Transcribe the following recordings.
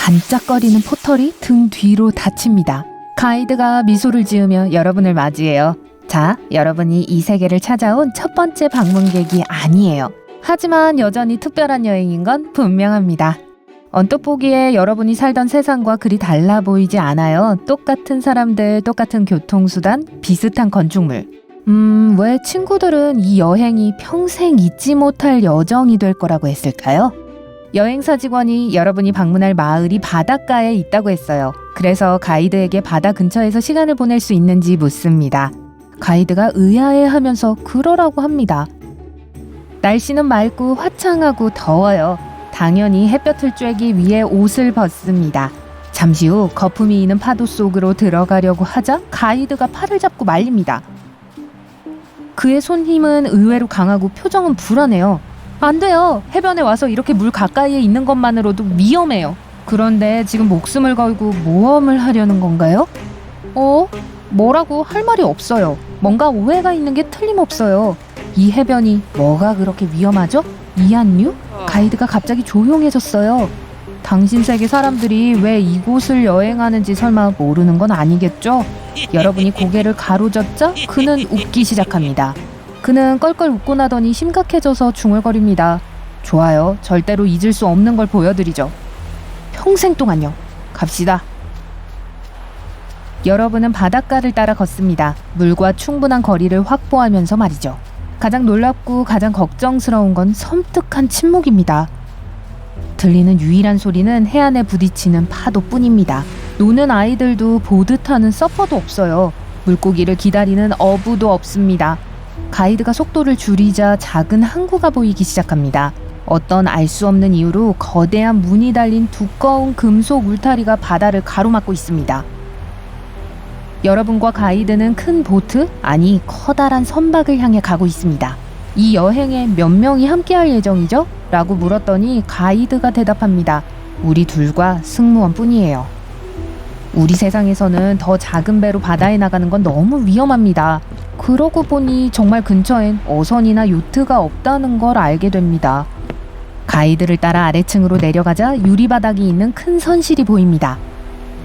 반짝거리는 포털이 등 뒤로 닫힙니다. 가이드가 미소를 지으며 여러분을 맞이해요. 자, 여러분이 이 세계를 찾아온 첫 번째 방문객이 아니에요. 하지만 여전히 특별한 여행인 건 분명합니다. 언뜻 보기에 여러분이 살던 세상과 그리 달라 보이지 않아요. 똑같은 사람들, 똑같은 교통수단, 비슷한 건축물. 왜 친구들은 이 여행이 평생 잊지 못할 여정이 될 거라고 했을까요? 여행사 직원이 여러분이 방문할 마을이 바닷가에 있다고 했어요. 그래서 가이드에게 바다 근처에서 시간을 보낼 수 있는지 묻습니다. 가이드가 의아해하면서 그러라고 합니다. 날씨는 맑고 화창하고 더워요. 당연히 햇볕을 쬐기 위해 옷을 벗습니다. 잠시 후 거품이 있는 파도 속으로 들어가려고 하자 가이드가 팔을 잡고 말립니다. 그의 손 힘은 의외로 강하고 표정은 불안해요. 안 돼요. 해변에 와서 이렇게 물 가까이에 있는 것만으로도 위험해요. 그런데 지금 목숨을 걸고 모험을 하려는 건가요? 뭐라고 할 말이 없어요. 뭔가 오해가 있는 게 틀림없어요. 이 해변이 뭐가 그렇게 위험하죠? 이한류? 가이드가 갑자기 조용해졌어요. 당신 세계 사람들이 왜 이곳을 여행하는지 설마 모르는 건 아니겠죠? 여러분이 고개를 가로젓자 그는 웃기 시작합니다. 그는 껄껄 웃고 나더니 심각해져서 중얼거립니다. 좋아요. 절대로 잊을 수 없는 걸 보여드리죠. 평생 동안요. 갑시다. 여러분은 바닷가를 따라 걷습니다. 물과 충분한 거리를 확보하면서 말이죠. 가장 놀랍고 가장 걱정스러운 건 섬뜩한 침묵입니다. 들리는 유일한 소리는 해안에 부딪히는 파도뿐입니다. 노는 아이들도 보드 타는 서퍼도 없어요. 물고기를 기다리는 어부도 없습니다. 가이드가 속도를 줄이자 작은 항구가 보이기 시작합니다. 어떤 알 수 없는 이유로 거대한 문이 달린 두꺼운 금속 울타리가 바다를 가로막고 있습니다. 여러분과 가이드는 큰 보트, 아니 커다란 선박을 향해 가고 있습니다. 이 여행에 몇 명이 함께할 예정이죠? 라고 물었더니 가이드가 대답합니다. 우리 둘과 승무원 뿐이에요. 우리 세상에서는 더 작은 배로 바다에 나가는 건 너무 위험합니다. 그러고 보니 정말 근처엔 어선이나 요트가 없다는 걸 알게 됩니다. 가이드를 따라 아래층으로 내려가자 유리바닥이 있는 큰 선실이 보입니다.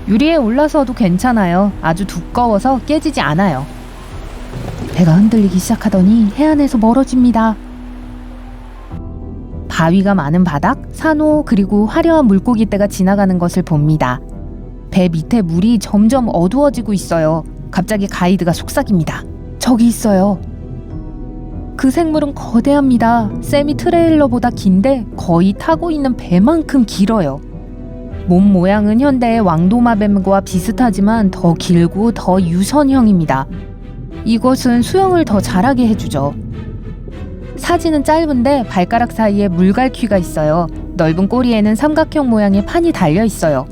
유리에 올라서도 괜찮아요. 아주 두꺼워서 깨지지 않아요. 배가 흔들리기 시작하더니 해안에서 멀어집니다. 바위가 많은 바닥, 산호 그리고 화려한 물고기떼가 지나가는 것을 봅니다. 배 밑에 물이 점점 어두워지고 있어요. 갑자기 가이드가 속삭입니다. 저기 있어요. 그 생물은 거대합니다. 세미 트레일러보다 긴데 거의 타고 있는 배만큼 길어요. 몸 모양은 현대의 왕도마뱀과 비슷하지만 더 길고 더 유선형입니다. 이것은 수영을 더 잘하게 해주죠. 사지는 짧은데 발가락 사이에 물갈퀴가 있어요. 넓은 꼬리에는 삼각형 모양의 판이 달려 있어요.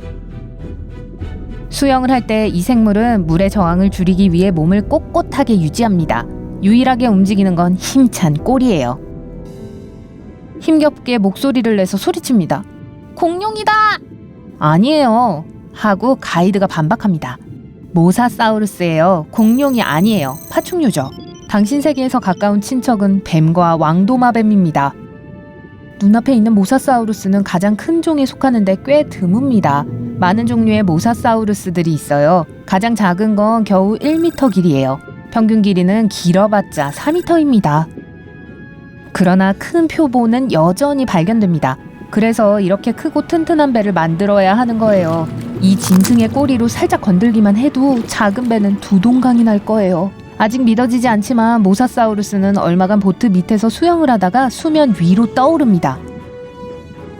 수영을 할 때 이 생물은 물의 저항을 줄이기 위해 몸을 꼿꼿하게 유지합니다. 유일하게 움직이는 건 힘찬 꼬리예요. 힘겹게 목소리를 내서 소리칩니다. 공룡이다! 아니에요. 하고 가이드가 반박합니다. 모사사우루스예요. 공룡이 아니에요. 파충류죠. 당신 세계에서 가까운 친척은 뱀과 왕도마뱀입니다. 눈앞에 있는 모사사우루스는 가장 큰 종에 속하는데 꽤 드뭅니다. 많은 종류의 모사사우루스들이 있어요. 가장 작은 건 겨우 1m 길이에요. 평균 길이는 길어봤자 4m입니다. 그러나 큰 표본은 여전히 발견됩니다. 그래서 이렇게 크고 튼튼한 배를 만들어야 하는 거예요. 이 짐승의 꼬리로 살짝 건들기만 해도 작은 배는 두 동강이 날 거예요. 아직 믿어지지 않지만 모사사우루스는 얼마간 보트 밑에서 수영을 하다가 수면 위로 떠오릅니다.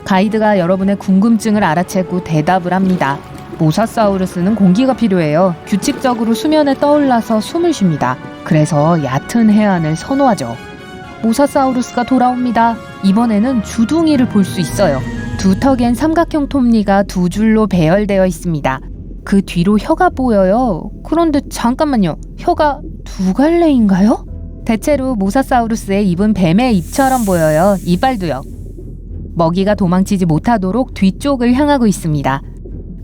가이드가 여러분의 궁금증을 알아채고 대답을 합니다. 모사사우루스는 공기가 필요해요. 규칙적으로 수면에 떠올라서 숨을 쉽니다. 그래서 얕은 해안을 선호하죠. 모사사우루스가 돌아옵니다. 이번에는 주둥이를 볼 수 있어요. 두턱엔 삼각형 톱니가 두 줄로 배열되어 있습니다. 그 뒤로 혀가 보여요. 그런데 잠깐만요. 혀가 두 갈래인가요? 대체로 모사사우루스의 입은 뱀의 입처럼 보여요. 이빨도요. 먹이가 도망치지 못하도록 뒤쪽을 향하고 있습니다.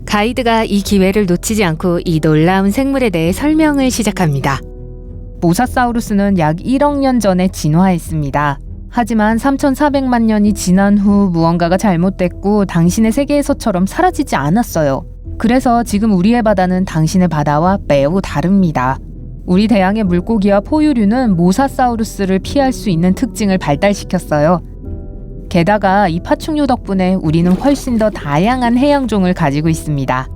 가이드가 이 기회를 놓치지 않고 이 놀라운 생물에 대해 설명을 시작합니다. 모사사우루스는 약 1억 년 전에 진화했습니다. 하지만 3,400만 년이 지난 후 무언가가 잘못됐고 당신의 세계에서처럼 사라지지 않았어요. 그래서 지금 우리의 바다는 당신의 바다와 매우 다릅니다. 우리 대양의 물고기와 포유류는 모사사우루스를 피할 수 있는 특징을 발달시켰어요. 게다가 이 파충류 덕분에 우리는 훨씬 더 다양한 해양종을 가지고 있습니다.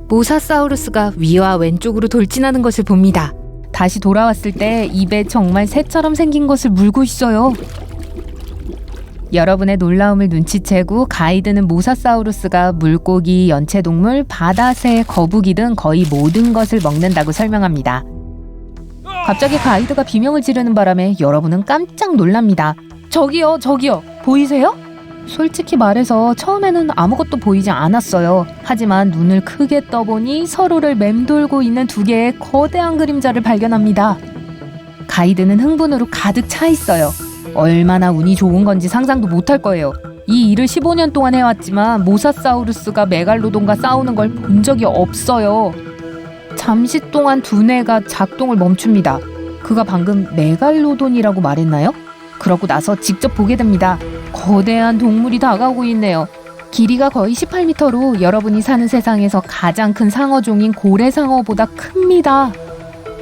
모사사우루스가 위와 왼쪽으로 돌진하는 것을 봅니다. 다시 돌아왔을 때 입에 정말 새처럼 생긴 것을 물고 있어요. 여러분의 놀라움을 눈치채고 가이드는 모사사우루스가 물고기, 연체동물, 바다새, 거북이 등 거의 모든 것을 먹는다고 설명합니다. 갑자기 가이드가 비명을 지르는 바람에 여러분은 깜짝 놀랍니다. 저기요, 저기요, 보이세요? 솔직히 말해서 처음에는 아무것도 보이지 않았어요. 하지만 눈을 크게 떠보니 서로를 맴돌고 있는 두 개의 거대한 그림자를 발견합니다. 가이드는 흥분으로 가득 차 있어요. 얼마나 운이 좋은 건지 상상도 못할 거예요. 이 일을 15년 동안 해왔지만 모사사우루스가 메갈로돈과 싸우는 걸 본 적이 없어요. 잠시 동안 두뇌가 작동을 멈춥니다. 그가 방금 메갈로돈이라고 말했나요? 그러고 나서 직접 보게 됩니다. 거대한 동물이 다가오고 있네요. 길이가 거의 18m로 여러분이 사는 세상에서 가장 큰 상어종인 고래상어보다 큽니다.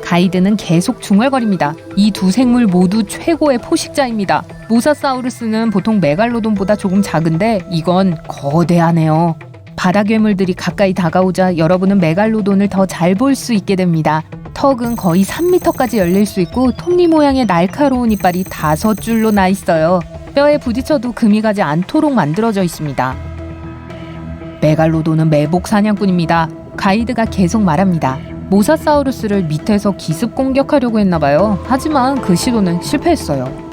가이드는 계속 중얼거립니다. 이 두 생물 모두 최고의 포식자입니다. 모사사우루스는 보통 메갈로돈보다 조금 작은데 이건 거대하네요. 바다 괴물들이 가까이 다가오자 여러분은 메갈로돈을 더 잘 볼 수 있게 됩니다. 턱은 거의 3m까지 열릴 수 있고 톱니 모양의 날카로운 이빨이 5줄로 나 있어요. 뼈에 부딪혀도 금이 가지 않도록 만들어져 있습니다. 메갈로돈은 매복 사냥꾼입니다. 가이드가 계속 말합니다. 모사사우루스를 밑에서 기습 공격하려고 했나봐요. 하지만 그 시도는 실패했어요.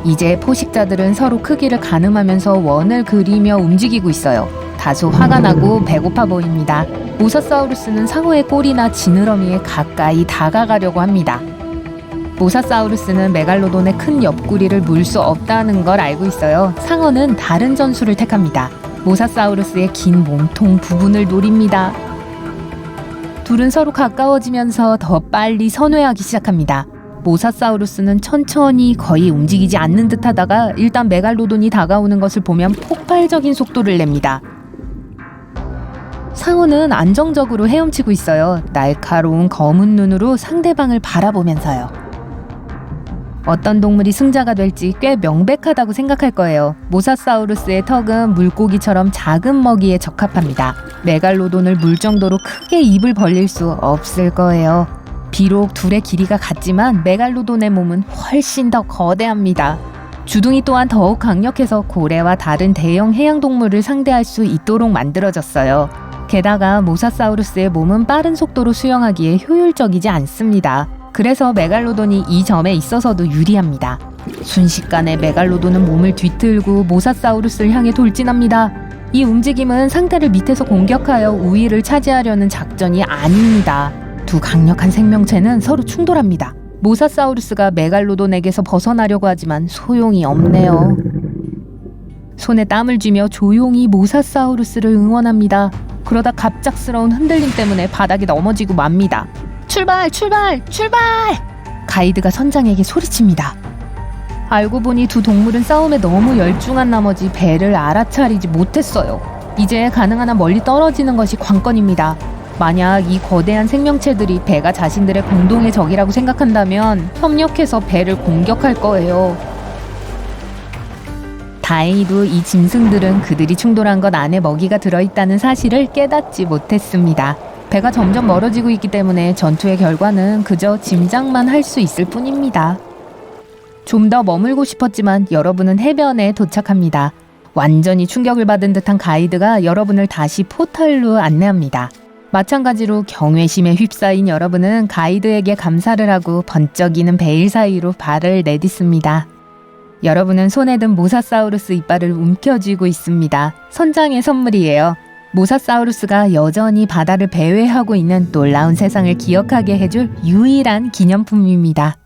이제 포식자들은 서로 크기를 가늠하면서 원을 그리며 움직이고 있어요. 다소 화가 나고 배고파 보입니다. 모사사우루스는 상어의 꼬리나 지느러미에 가까이 다가가려고 합니다. 모사사우루스는 메갈로돈의 큰 옆구리를 물 수 없다는 걸 알고 있어요. 상어는 다른 전술을 택합니다. 모사사우루스의 긴 몸통 부분을 노립니다. 둘은 서로 가까워지면서 더 빨리 선회하기 시작합니다. 모사사우루스는 천천히 거의 움직이지 않는 듯 하다가 일단 메갈로돈이 다가오는 것을 보면 폭발적인 속도를 냅니다. 상어는 안정적으로 헤엄치고 있어요. 날카로운 검은 눈으로 상대방을 바라보면서요. 어떤 동물이 승자가 될지 꽤 명백하다고 생각할 거예요. 모사사우루스의 턱은 물고기처럼 작은 먹이에 적합합니다. 메갈로돈을 물 정도로 크게 입을 벌릴 수 없을 거예요. 비록 둘의 길이가 같지만 메갈로돈의 몸은 훨씬 더 거대합니다. 주둥이 또한 더욱 강력해서 고래와 다른 대형 해양동물을 상대할 수 있도록 만들어졌어요. 게다가 모사사우루스의 몸은 빠른 속도로 수영하기에 효율적이지 않습니다. 그래서 메갈로돈이 이 점에 있어서도 유리합니다. 순식간에 메갈로돈은 몸을 뒤틀고 모사사우루스를 향해 돌진합니다. 이 움직임은 상대를 밑에서 공격하여 우위를 차지하려는 작전이 아닙니다. 두 강력한 생명체는 서로 충돌합니다. 모사사우루스가 메갈로돈에게서 벗어나려고 하지만 소용이 없네요. 손에 땀을 쥐며 조용히 모사사우루스를 응원합니다. 그러다 갑작스러운 흔들림 때문에 바닥에 넘어지고 맙니다. 출발! 출발! 출발! 가이드가 선장에게 소리칩니다. 알고 보니 두 동물은 싸움에 너무 열중한 나머지 배를 알아차리지 못했어요. 이제 가능한 한 멀리 떨어지는 것이 관건입니다. 만약 이 거대한 생명체들이 배가 자신들의 공동의 적이라고 생각한다면 협력해서 배를 공격할 거예요. 다행히도 이 짐승들은 그들이 충돌한 것 안에 먹이가 들어있다는 사실을 깨닫지 못했습니다. 배가 점점 멀어지고 있기 때문에 전투의 결과는 그저 짐작만 할 수 있을 뿐입니다. 좀 더 머물고 싶었지만 여러분은 해변에 도착합니다. 완전히 충격을 받은 듯한 가이드가 여러분을 다시 포털로 안내합니다. 마찬가지로 경외심에 휩싸인 여러분은 가이드에게 감사를 하고 번쩍이는 베일 사이로 발을 내딛습니다. 여러분은 손에 든 모사사우루스 이빨을 움켜쥐고 있습니다. 선장의 선물이에요. 모사사우루스가 여전히 바다를 배회하고 있는 놀라운 세상을 기억하게 해줄 유일한 기념품입니다.